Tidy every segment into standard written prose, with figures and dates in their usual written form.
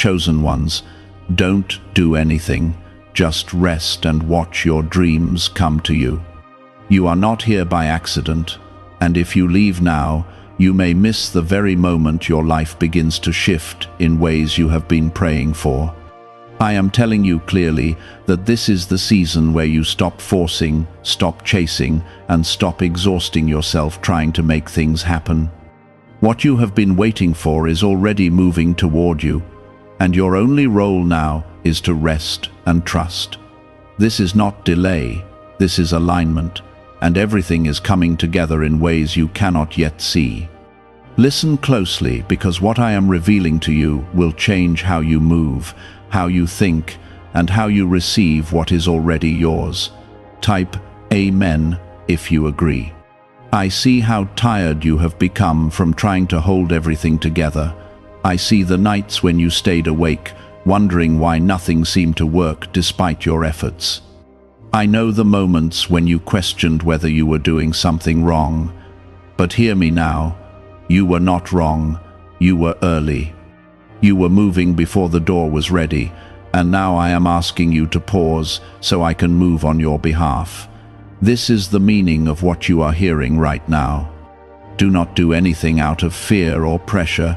chosen ones, don't do anything, just rest and watch your dreams come to you. You are not here by accident, and if you leave now, you may miss the very moment your life begins to shift in ways you have been praying for. I am telling you clearly that this is the season where you stop forcing, stop chasing, and stop exhausting yourself trying to make things happen. What you have been waiting for is already moving toward you, and your only role now is to rest and trust. This is not delay, this is alignment, and everything is coming together in ways you cannot yet see. Listen closely, because what I am revealing to you will change how you move, how you think, and how you receive what is already yours. Type Amen if you agree. I see how tired you have become from trying to hold everything together. I see the nights when you stayed awake, wondering why nothing seemed to work despite your efforts. I know the moments when you questioned whether you were doing something wrong. But hear me now. You were not wrong. You were early. You were moving before the door was ready, and now I am asking you to pause so I can move on your behalf. This is the meaning of what you are hearing right now. Do not do anything out of fear or pressure,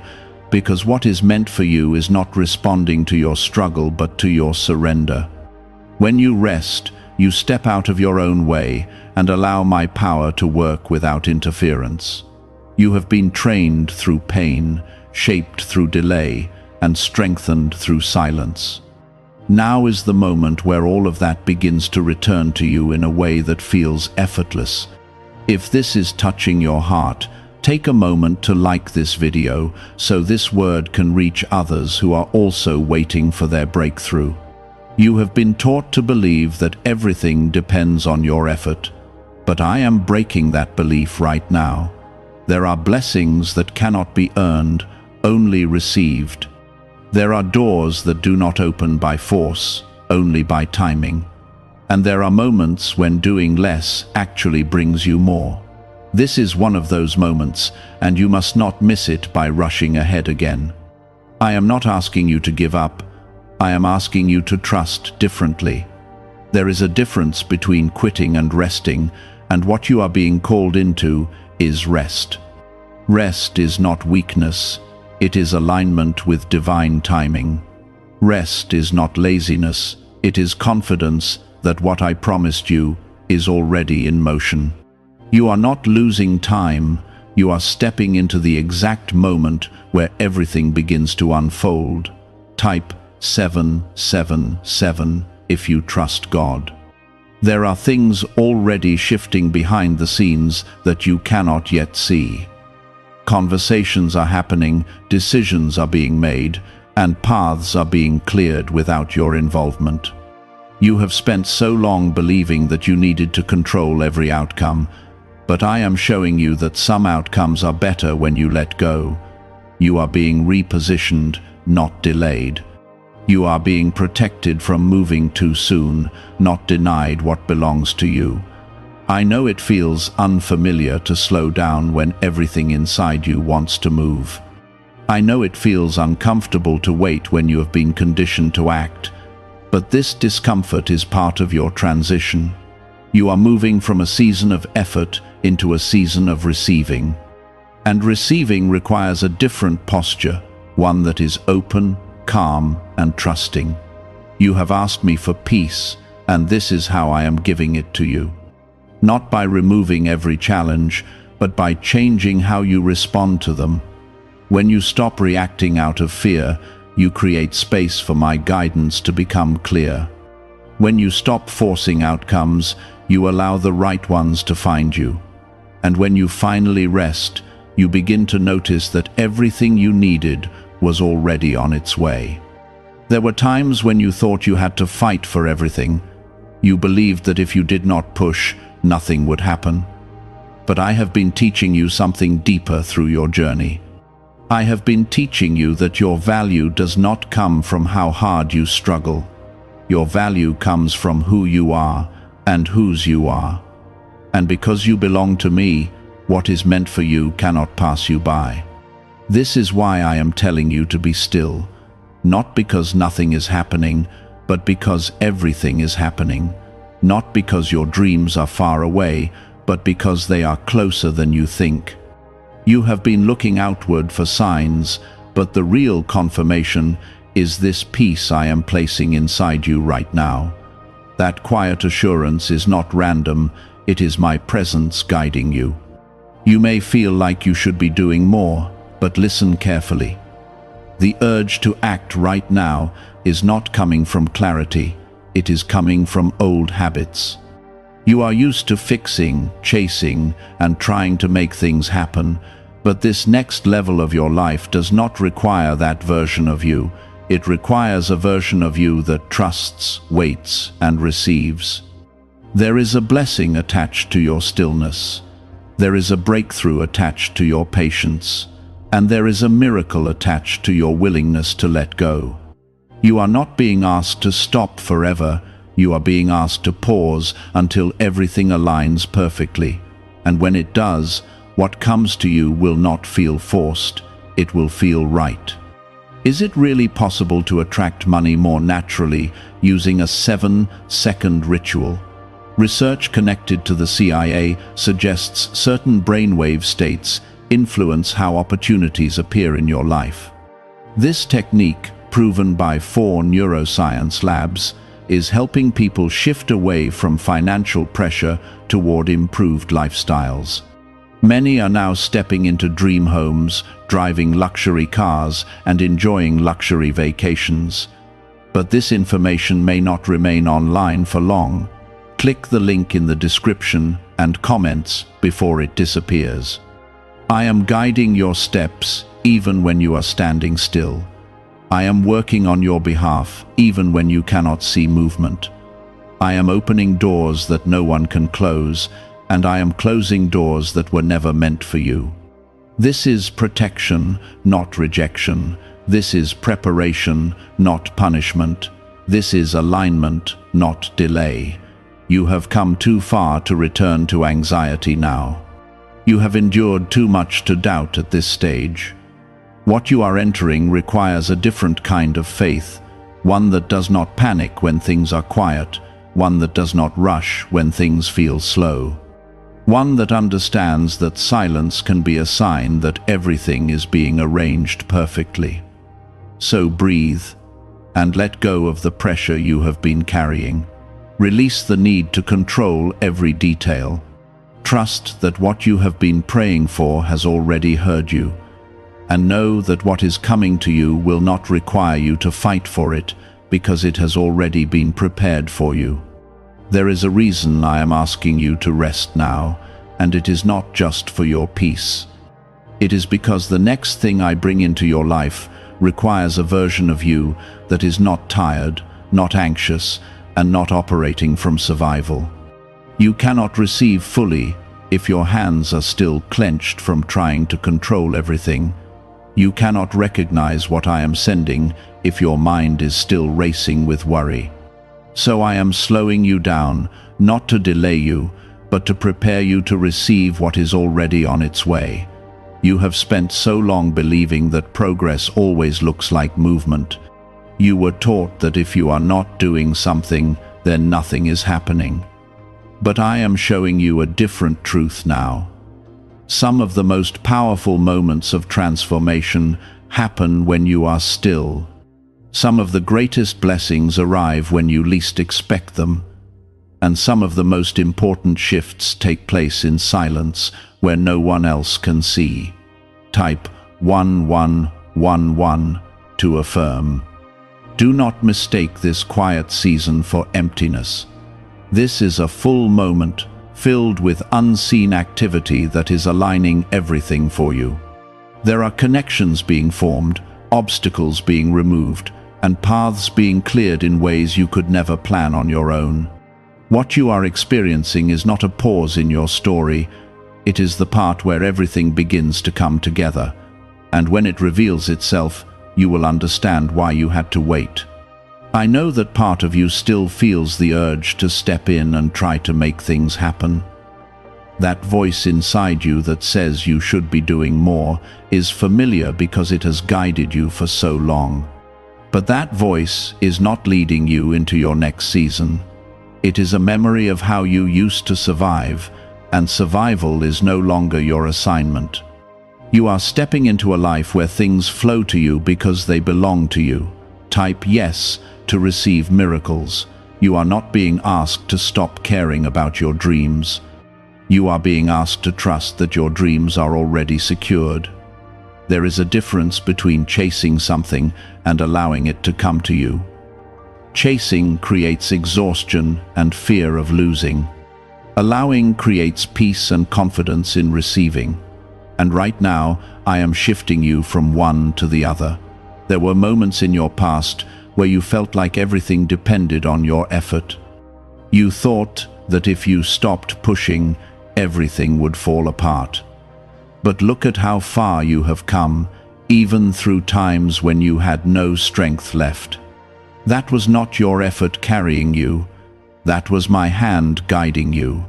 because what is meant for you is not responding to your struggle but to your surrender. When you rest, you step out of your own way and allow my power to work without interference. You have been trained through pain, shaped through delay, and strengthened through silence. Now is the moment where all of that begins to return to you in a way that feels effortless. If this is touching your heart, take a moment to like this video so this word can reach others who are also waiting for their breakthrough. You have been taught to believe that everything depends on your effort, but I am breaking that belief right now. There are blessings that cannot be earned, only received. There are doors that do not open by force, only by timing. And there are moments when doing less actually brings you more. This is one of those moments, and you must not miss it by rushing ahead again. I am not asking you to give up. I am asking you to trust differently. There is a difference between quitting and resting, and what you are being called into is rest. Rest is not weakness. It is alignment with divine timing. Rest is not laziness. It is confidence that what I promised you is already in motion. You are not losing time. You are stepping into the exact moment where everything begins to unfold. Type 777 if you trust God. There are things already shifting behind the scenes that you cannot yet see. Conversations are happening, decisions are being made, and paths are being cleared without your involvement. You have spent so long believing that you needed to control every outcome, but I am showing you that some outcomes are better when you let go. You are being repositioned, not delayed. You are being protected from moving too soon, not denied what belongs to you. I know it feels unfamiliar to slow down when everything inside you wants to move. I know it feels uncomfortable to wait when you have been conditioned to act, but this discomfort is part of your transition. You are moving from a season of effort into a season of receiving. And receiving requires a different posture, one that is open, calm, and trusting. You have asked me for peace, and this is how I am giving it to you. Not by removing every challenge, but by changing how you respond to them. When you stop reacting out of fear, you create space for my guidance to become clear. When you stop forcing outcomes, you allow the right ones to find you. And when you finally rest, you begin to notice that everything you needed was already on its way. There were times when you thought you had to fight for everything. You believed that if you did not push, nothing would happen. But I have been teaching you something deeper through your journey. I have been teaching you that your value does not come from how hard you struggle. Your value comes from who you are and whose you are. And because you belong to me, what is meant for you cannot pass you by. This is why I am telling you to be still. Not because nothing is happening, but because everything is happening. Not because your dreams are far away, but because they are closer than you think. You have been looking outward for signs, but the real confirmation is this peace I am placing inside you right now. That quiet assurance is not random, it is my presence guiding you. You may feel like you should be doing more, but listen carefully. The urge to act right now is not coming from clarity, it is coming from old habits. You are used to fixing, chasing, and trying to make things happen, but this next level of your life does not require that version of you. It requires a version of you that trusts, waits, and receives. There is a blessing attached to your stillness. There is a breakthrough attached to your patience. And there is a miracle attached to your willingness to let go. You are not being asked to stop forever. You are being asked to pause until everything aligns perfectly. And when it does, what comes to you will not feel forced. It will feel right. Is it really possible to attract money more naturally using a 7-second ritual? Research connected to the CIA suggests certain brainwave states influence how opportunities appear in your life. This technique, proven by 4 neuroscience labs, is helping people shift away from financial pressure toward improved lifestyles. Many are now stepping into dream homes, driving luxury cars, and enjoying luxury vacations. But this information may not remain online for long. Click the link in the description and comments before it disappears. I am guiding your steps even when you are standing still. I am working on your behalf even when you cannot see movement. I am opening doors that no one can close, and I am closing doors that were never meant for you. This is protection, not rejection. This is preparation, not punishment. This is alignment, not delay. You have come too far to return to anxiety now. You have endured too much to doubt at this stage. What you are entering requires a different kind of faith, one that does not panic when things are quiet, one that does not rush when things feel slow. One that understands that silence can be a sign that everything is being arranged perfectly. So breathe and let go of the pressure you have been carrying. Release the need to control every detail. Trust that what you have been praying for has already heard you. And know that what is coming to you will not require you to fight for it, because it has already been prepared for you. There is a reason I am asking you to rest now, and it is not just for your peace. It is because the next thing I bring into your life requires a version of you that is not tired, not anxious, and not operating from survival. You cannot receive fully if your hands are still clenched from trying to control everything. You cannot recognize what I am sending if your mind is still racing with worry. So I am slowing you down, not to delay you, but to prepare you to receive what is already on its way. You have spent so long believing that progress always looks like movement. You were taught that if you are not doing something, then nothing is happening. But I am showing you a different truth now. Some of the most powerful moments of transformation happen when you are still. Some of the greatest blessings arrive when you least expect them. And some of the most important shifts take place in silence where no one else can see. Type 1111 to affirm. Do not mistake this quiet season for emptiness. This is a full moment filled with unseen activity that is aligning everything for you. There are connections being formed, obstacles being removed, and paths being cleared in ways you could never plan on your own. What you are experiencing is not a pause in your story. It is the part where everything begins to come together. And when it reveals itself, you will understand why you had to wait. I know that part of you still feels the urge to step in and try to make things happen. That voice inside you that says you should be doing more is familiar because it has guided you for so long. But that voice is not leading you into your next season. It is a memory of how you used to survive, and survival is no longer your assignment. You are stepping into a life where things flow to you because they belong to you. Type yes to receive miracles. You are not being asked to stop caring about your dreams. You are being asked to trust that your dreams are already secured. There is a difference between chasing something and allowing it to come to you. Chasing creates exhaustion and fear of losing. Allowing creates peace and confidence in receiving. And right now, I am shifting you from one to the other. There were moments in your past where you felt like everything depended on your effort. You thought that if you stopped pushing, everything would fall apart. But look at how far you have come, even through times when you had no strength left. That was not your effort carrying you. That was my hand guiding you.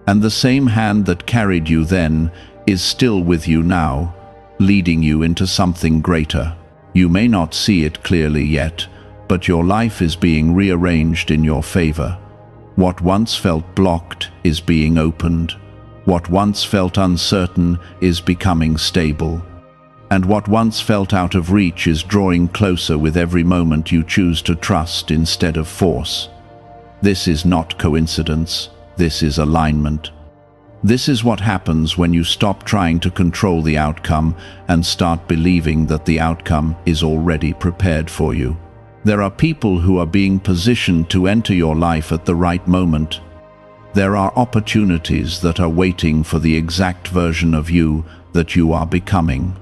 And the same hand that carried you then is still with you now, leading you into something greater. You may not see it clearly yet, but your life is being rearranged in your favor. What once felt blocked is being opened. What once felt uncertain is becoming stable. And what once felt out of reach is drawing closer with every moment you choose to trust instead of force. This is not coincidence. This is alignment. This is what happens when you stop trying to control the outcome and start believing that the outcome is already prepared for you. There are people who are being positioned to enter your life at the right moment. There are opportunities that are waiting for the exact version of you that you are becoming.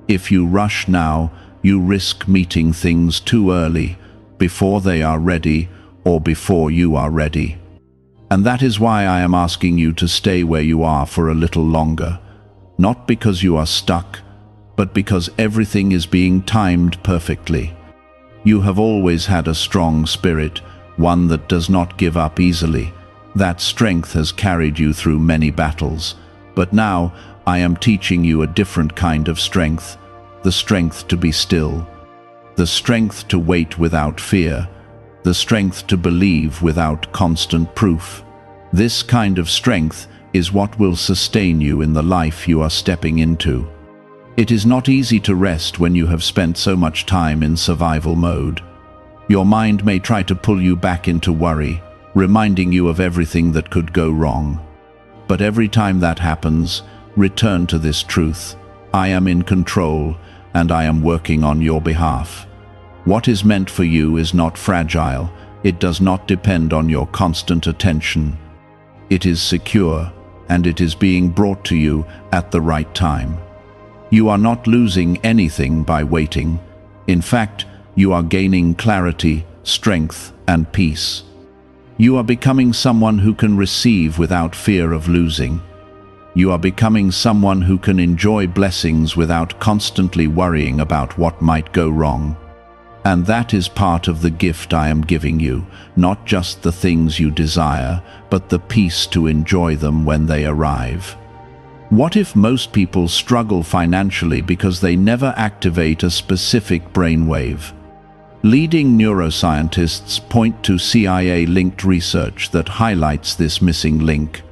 If you rush now, you risk meeting things too early, before they are ready or before you are ready. And that is why I am asking you to stay where you are for a little longer. Not because you are stuck, but because everything is being timed perfectly. You have always had a strong spirit, one that does not give up easily. That strength has carried you through many battles. But now I am teaching you a different kind of strength, the strength to be still, the strength to wait without fear, the strength to believe without constant proof. This kind of strength is what will sustain you in the life you are stepping into. It is not easy to rest when you have spent so much time in survival mode. Your mind may try to pull you back into worry, reminding you of everything that could go wrong. But every time that happens, return to this truth. I am in control, and I am working on your behalf. What is meant for you is not fragile. It does not depend on your constant attention. It is secure, and it is being brought to you at the right time. You are not losing anything by waiting. In fact, you are gaining clarity, strength, and peace. You are becoming someone who can receive without fear of losing. You are becoming someone who can enjoy blessings without constantly worrying about what might go wrong. And that is part of the gift I am giving you, not just the things you desire, but the peace to enjoy them when they arrive. What if most people struggle financially because they never activate a specific brainwave? Leading neuroscientists point to CIA-linked research that highlights this missing link.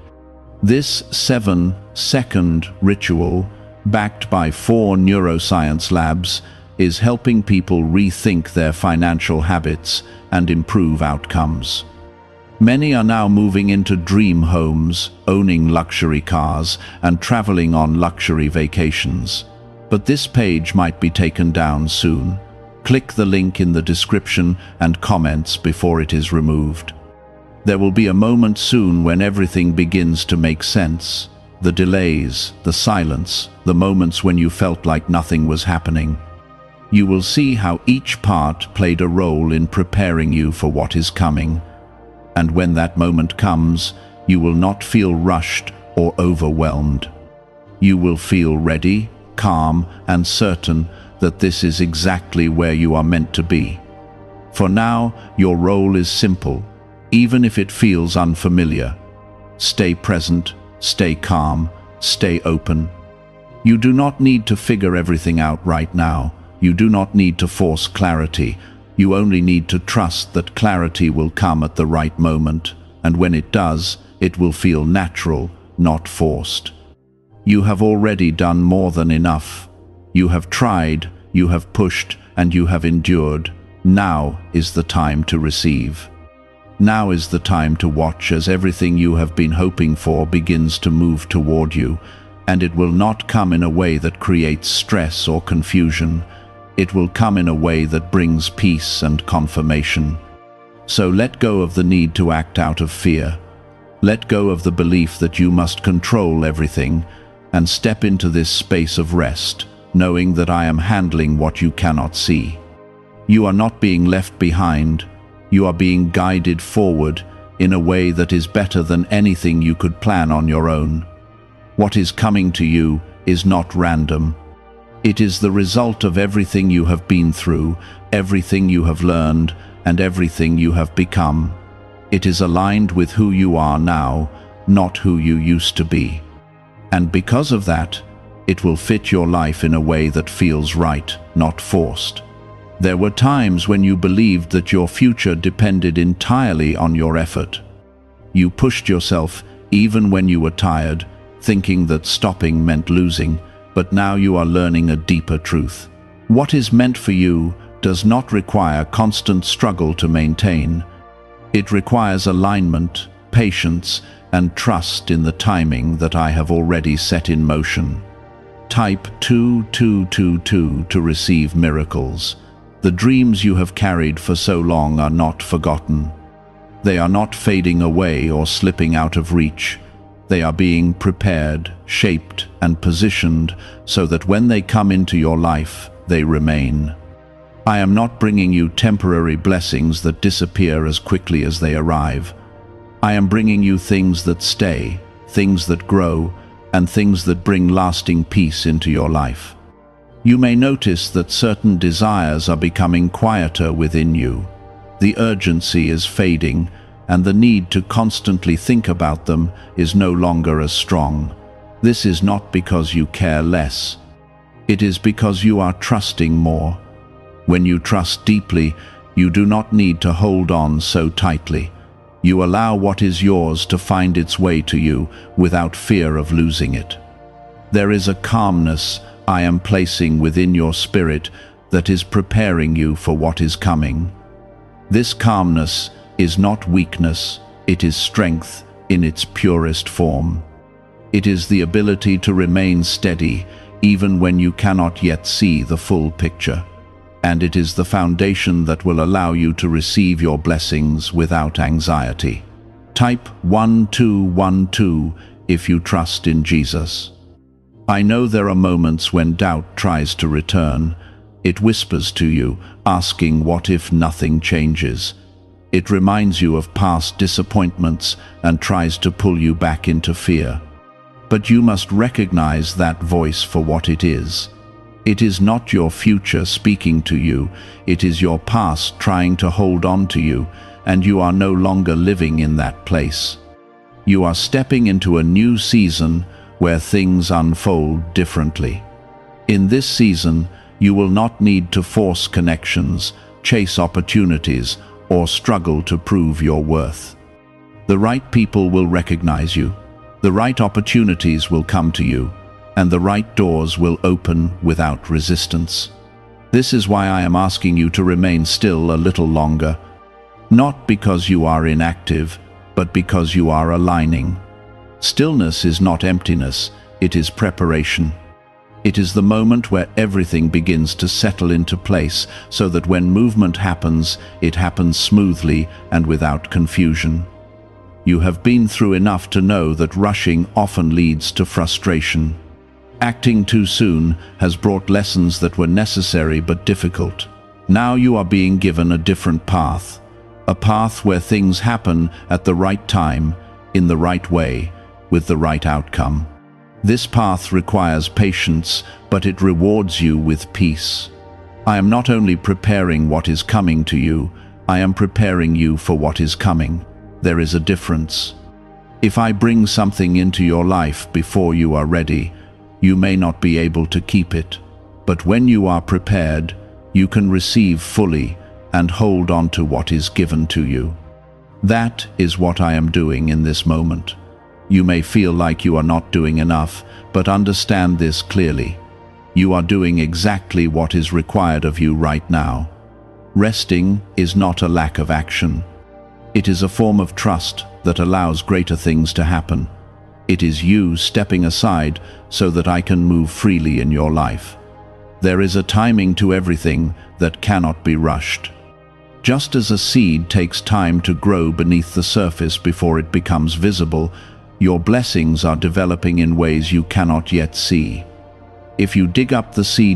This 7-second ritual, backed by 4 neuroscience labs, is helping people rethink their financial habits and improve outcomes. Many are now moving into dream homes, owning luxury cars, and traveling on luxury vacations. But this page might be taken down soon. Click the link in the description and comments before it is removed. There will be a moment soon when everything begins to make sense. The delays, the silence, the moments when you felt like nothing was happening. You will see how each part played a role in preparing you for what is coming. And when that moment comes, you will not feel rushed or overwhelmed. You will feel ready, calm, and certain that this is exactly where you are meant to be. For now, your role is simple, even if it feels unfamiliar. Stay present, stay calm, stay open. You do not need to figure everything out right now. You do not need to force clarity. You only need to trust that clarity will come at the right moment, and when it does, it will feel natural, not forced. You have already done more than enough. You have tried, you have pushed, and you have endured. Now is the time to receive. Now is the time to watch as everything you have been hoping for begins to move toward you, and it will not come in a way that creates stress or confusion. It will come in a way that brings peace and confirmation. So let go of the need to act out of fear. Let go of the belief that you must control everything, and step into this space of rest, knowing that I am handling what you cannot see. You are not being left behind. You are being guided forward in a way that is better than anything you could plan on your own. What is coming to you is not random. It is the result of everything you have been through, everything you have learned, and everything you have become. It is aligned with who you are now, not who you used to be. And because of that, it will fit your life in a way that feels right, not forced. There were times when you believed that your future depended entirely on your effort. You pushed yourself even when you were tired, thinking that stopping meant losing, but now you are learning a deeper truth. What is meant for you does not require constant struggle to maintain. It requires alignment, patience, and trust in the timing that I have already set in motion. Type 2222 to receive miracles. The dreams you have carried for so long are not forgotten. They are not fading away or slipping out of reach. They are being prepared, shaped, and positioned so that when they come into your life, they remain. I am not bringing you temporary blessings that disappear as quickly as they arrive. I am bringing you things that stay, things that grow, and things that bring lasting peace into your life. You may notice that certain desires are becoming quieter within you. The urgency is fading, and the need to constantly think about them is no longer as strong. This is not because you care less. It is because you are trusting more. When you trust deeply, you do not need to hold on so tightly. You allow what is yours to find its way to you without fear of losing it. There is a calmness I am placing within your spirit that is preparing you for what is coming. This calmness is not weakness, it is strength in its purest form. It is the ability to remain steady even when you cannot yet see the full picture. And it is the foundation that will allow you to receive your blessings without anxiety. Type 1212 if you trust in Jesus. I know there are moments when doubt tries to return. It whispers to you, asking what if nothing changes. It reminds you of past disappointments and tries to pull you back into fear. But you must recognize that voice for what it is. It is not your future speaking to you, it is your past trying to hold on to you, and you are no longer living in that place. You are stepping into a new season where things unfold differently. In this season, you will not need to force connections, chase opportunities, or struggle to prove your worth. The right people will recognize you, the right opportunities will come to you, and the right doors will open without resistance. This is why I am asking you to remain still a little longer, not because you are inactive, but because you are aligning. Stillness is not emptiness, it is preparation. It is the moment where everything begins to settle into place so that when movement happens, it happens smoothly and without confusion. You have been through enough to know that rushing often leads to frustration. Acting too soon has brought lessons that were necessary but difficult. Now you are being given a different path, a path where things happen at the right time, in the right way, with the right outcome. This path requires patience, but it rewards you with peace. I am not only preparing what is coming to you, I am preparing you for what is coming. There is a difference. If I bring something into your life before you are ready, you may not be able to keep it. But when you are prepared, you can receive fully, and hold on to what is given to you. That is what I am doing in this moment. You may feel like you are not doing enough, but understand this clearly. You are doing exactly what is required of you right now. Resting is not a lack of action. It is a form of trust that allows greater things to happen. It is you stepping aside so that I can move freely in your life. There is a timing to everything that cannot be rushed. Just as a seed takes time to grow beneath the surface before it becomes visible, your blessings are developing in ways you cannot yet see. If you dig up the seed